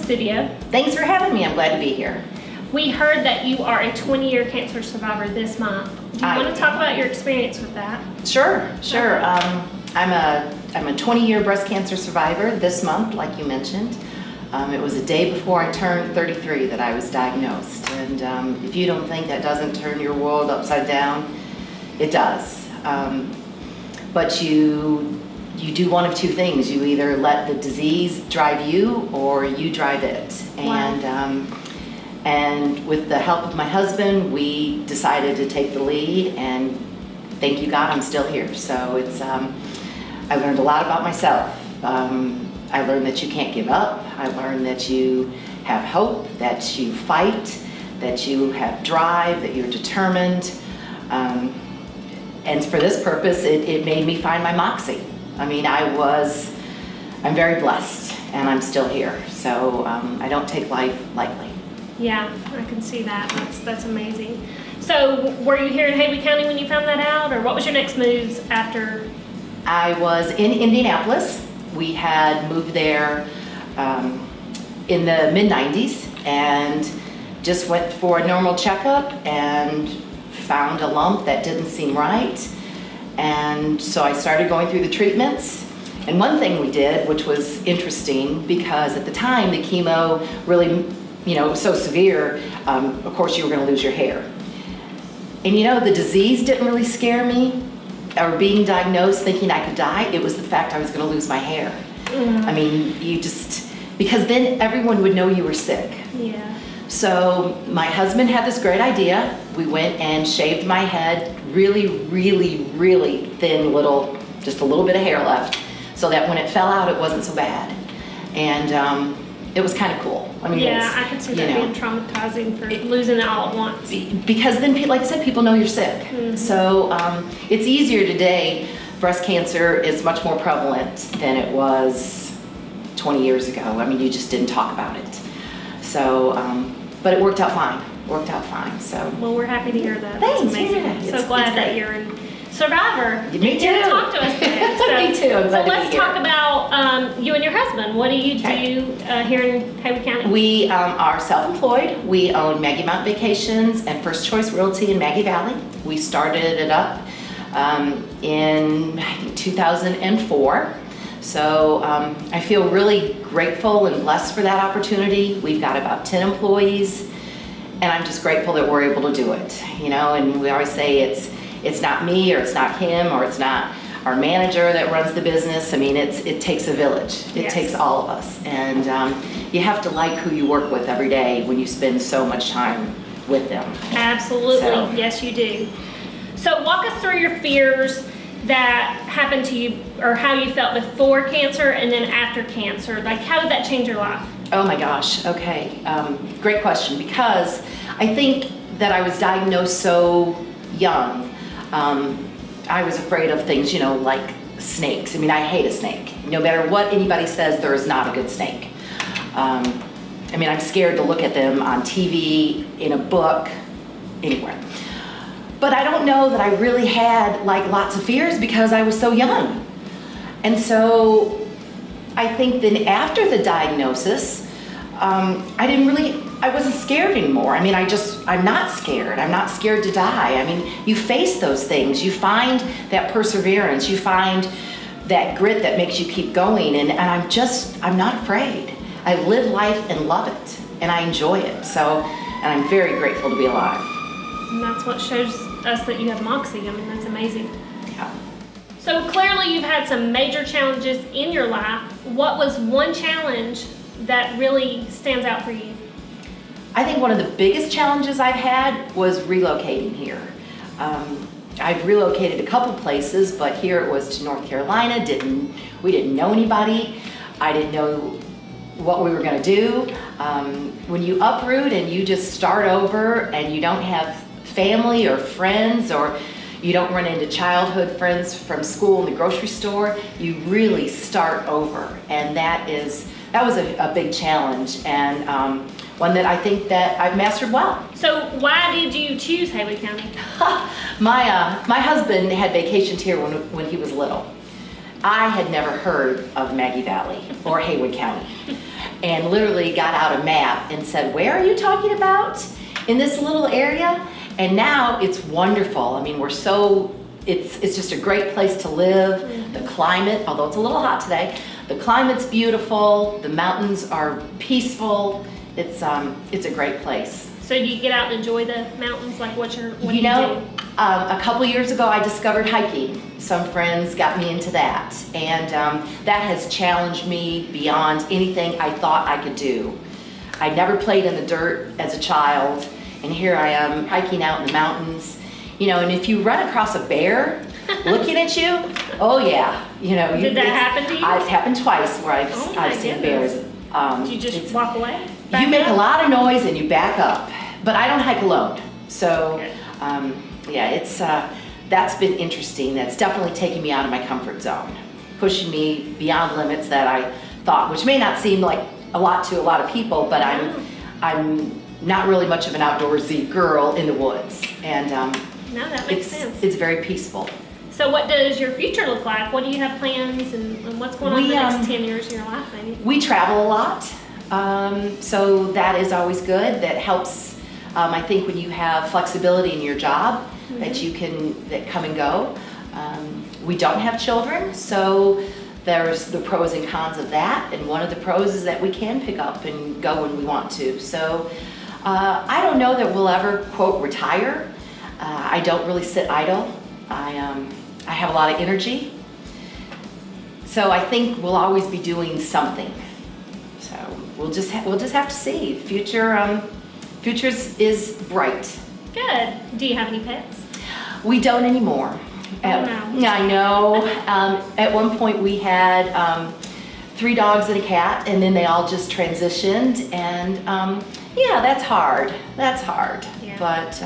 studio. Thanks for having me. I'm glad to be here. We heard that you are a 20-year cancer survivor this month. Do you want to talk about your experience with that? Sure. I'm a 20-year breast cancer survivor this month, like you mentioned. It was a day before I turned 33 that I was diagnosed. And if you don't think that doesn't turn your world upside down, it does. But you do one of two things. You either let the disease drive you or you drive it. Wow. And with the help of my husband, we decided to take the lead, and thank you God, I'm still here. So it's, I learned a lot about myself. I learned that you can't give up. I learned that you have hope, that you fight, that you have drive, that you're determined. And for this purpose, it made me find my Moxie. I mean, I'm very blessed, and I'm still here. So I don't take life lightly. Yeah, I can see that. That's amazing. So were you here in Haywood County when you found that out, or what was your next moves after? I was in Indianapolis. We had moved there in the mid-90s and just went for a normal checkup and found a lump that didn't seem right. And so I started going through the treatments. And one thing we did, which was interesting, because at the time the chemo really, was so severe, of course you were going to lose your hair. And the disease didn't really scare me, or being diagnosed thinking I could die. It was the fact I was going to lose my hair. Mm-hmm. I mean, because then everyone would know you were sick. Yeah. So my husband had this great idea. We went and shaved my head, really, really, really thin, just a little bit of hair left, so that when it fell out, it wasn't so bad. And it was kind of cool. I mean, yeah, I could see that being traumatizing for losing it all at once. Because then, like I said, people know you're sick. Mm-hmm. So it's easier today. Breast cancer is much more prevalent than it was 20 years ago. I mean, you just didn't talk about it. So, but it worked out fine. So. Well, we're happy to hear that. Thanks. That's amazing. Yeah, so glad that you're a survivor. Me too. You talk to us today. So, Me too. I'm glad so to be let's here. talk about you and your husband. What do you do here in Haywood County? We are self-employed. We own Maggie Mountain Vacations and First Choice Realty in Maggie Valley. We started it up in 2004. So I feel really grateful and blessed for that opportunity. We've got about 10 employees, and I'm just grateful that we're able to do it. And we always say it's not me, or it's not him, or it's not our manager that runs the business. I mean, it takes a village. It takes all of us. And you have to like who you work with every day when you spend so much time with them. Absolutely. So. Yes, you do. So walk us through your fears that happened to you, or how you felt before cancer and then after cancer. Like, how did that change your life? Oh my gosh, okay. Great question, because I think that I was diagnosed so young. I was afraid of things, like snakes. I mean, I hate a snake. No matter what anybody says, there is not a good snake. I mean, I'm scared to look at them on TV, in a book, anywhere. But I don't know that I really had lots of fears because I was so young. And so I think then after the diagnosis, I wasn't scared anymore. I mean, I'm not scared. I'm not scared to die. I mean, you face those things. You find that perseverance. You find that grit that makes you keep going. And I'm not afraid. I live life and love it. And I enjoy it. And I'm very grateful to be alive. And that's what shows us that you have Moxie. I mean, that's amazing. Yeah. So clearly you've had some major challenges in your life. What was one challenge that really stands out for you? I think one of the biggest challenges I've had was relocating here. I've relocated a couple places, but here it was to North Carolina. We didn't know anybody. I didn't know what we were going to do. When you uproot and you just start over and you don't have family or friends, or you don't run into childhood friends from school and the grocery store, you really start over. And that was a big challenge, and one that I think that I've mastered well. So why did you choose Haywood County? My husband had vacationed here when he was little. I had never heard of Maggie Valley or Haywood County. and literally got out a map and said, where are you talking about in this little area? And now it's wonderful. I mean, it's just a great place to live. The climate, although it's a little hot today, the climate's beautiful, the mountains are peaceful. It's a great place. So do you get out and enjoy the mountains? Like what do you do? A couple years ago I discovered hiking. Some friends got me into that, and that has challenged me beyond anything I thought I could do. I never played in the dirt as a child, and here I am hiking out in the mountains. And if you run across a bear looking at you, oh yeah, Did that happen to you? It's happened twice where I've seen bears. Did you just walk away? You make a lot of noise and you back up, but I don't hike alone. So, yeah, that's been interesting. That's definitely taken me out of my comfort zone, pushing me beyond limits that I thought, which may not seem like a lot to a lot of people, but I'm not really much of an outdoorsy girl in the woods, and no, that makes sense. It's very peaceful. So what does your future look like? What do you have plans, and what's going on in the next 10 years of your life, maybe? We travel a lot, so that is always good. That helps, I think, when you have flexibility in your job, that come and go. We don't have children, so there's the pros and cons of that, and one of the pros is that we can pick up and go when we want to. So I don't know that we'll ever, quote, retire. I don't really sit idle. I have a lot of energy, so I think we'll always be doing something. So we'll just have to see. Future is bright. Good. Do you have any pets? We don't anymore. Oh, no. I know. At one point we had 3 dogs and a cat, and then they all just transitioned, and yeah, that's hard. Yeah. But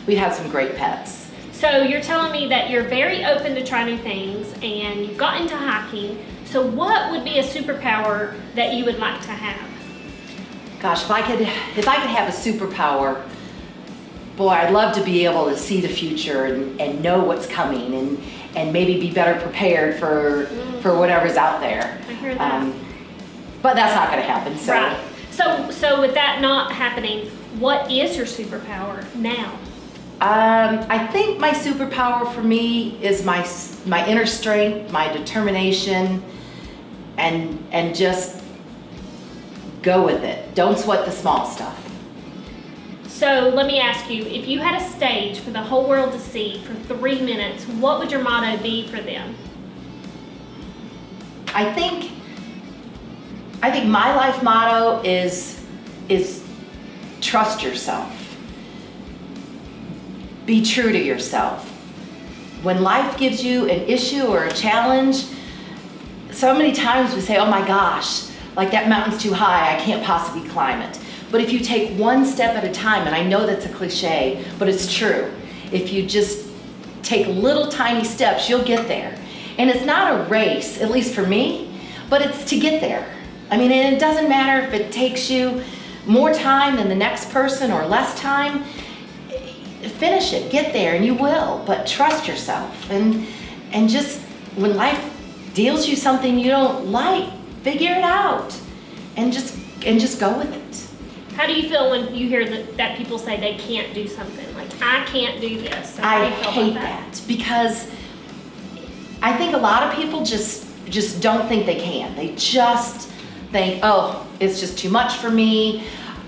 we have some great pets. So you're telling me that you're very open to try new things, and you got into hiking. So what would be a superpower that you would like to have? Gosh, if I could have a superpower, boy, I'd love to be able to see the future and know what's coming, and maybe be better prepared for whatever's out there. I hear that. But that's not going to happen. So. Right. So with that not happening, what is your superpower now? I think my superpower for me is my inner strength, my determination, and just go with it. Don't sweat the small stuff. So let me ask you, if you had a stage for the whole world to see for 3 minutes, what would your motto be for them? I think my life motto is trust yourself. Be true to yourself. When life gives you an issue or a challenge, so many times we say, oh my gosh, like that mountain's too high, I can't possibly climb it. But if you take one step at a time, and I know that's a cliche, but it's true. If you just take little tiny steps, you'll get there. And it's not a race, at least for me, but it's to get there. I mean, and it doesn't matter if it takes you more time than the next person or less time. Finish it, get there, and you will, but trust yourself, and just when life deals you something you don't like, figure it out, and just go with it. How do you feel when you hear that people say they can't do something? Like, I can't do this. So I hate that because I think a lot of people just don't think they can. They just think, oh, it's just too much for me.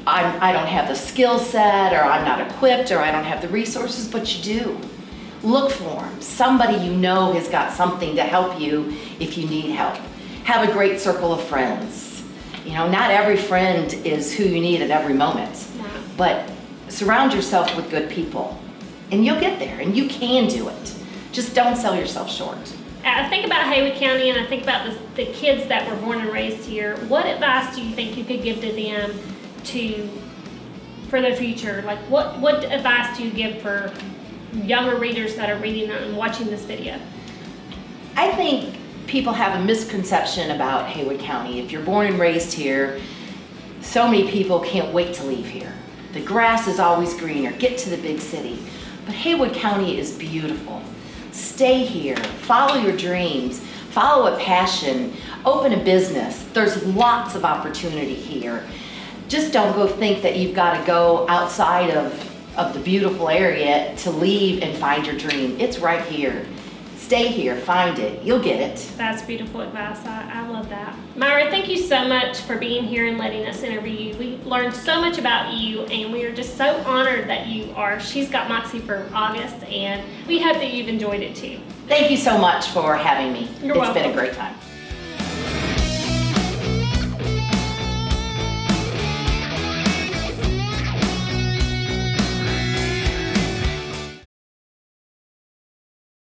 I don't have the skill set, or I'm not equipped, or I don't have the resources, but you do. Look for them. Somebody you know has got something to help you if you need help. Have a great circle of friends. Not every friend is who you need at every moment, but surround yourself with good people, and you'll get there, and you can do it. Just don't sell yourself short. I think about Haywood County, and I think about the kids that were born and raised here. What advice do you think you could give to them for the future? Like, what advice do you give for younger readers that are reading and watching this video? I think people have a misconception about Haywood County. If you're born and raised here, so many people can't wait to leave here. The grass is always greener. Get to the big city. But Haywood County is beautiful. Stay here. Follow your dreams. Follow a passion. open a business. There's lots of opportunity here. Just don't go think that you've got to go outside of the beautiful area to leave and find your dream. It's right here. Stay here, find it, you'll get it. That's beautiful advice. I love that. Myra, thank you so much for being here and letting us interview you. We learned so much about you, and we are just so honored that you are She's Got Moxie for August, and we hope that you've enjoyed it too. Thank you so much for having me. You're It's welcome. been a great time.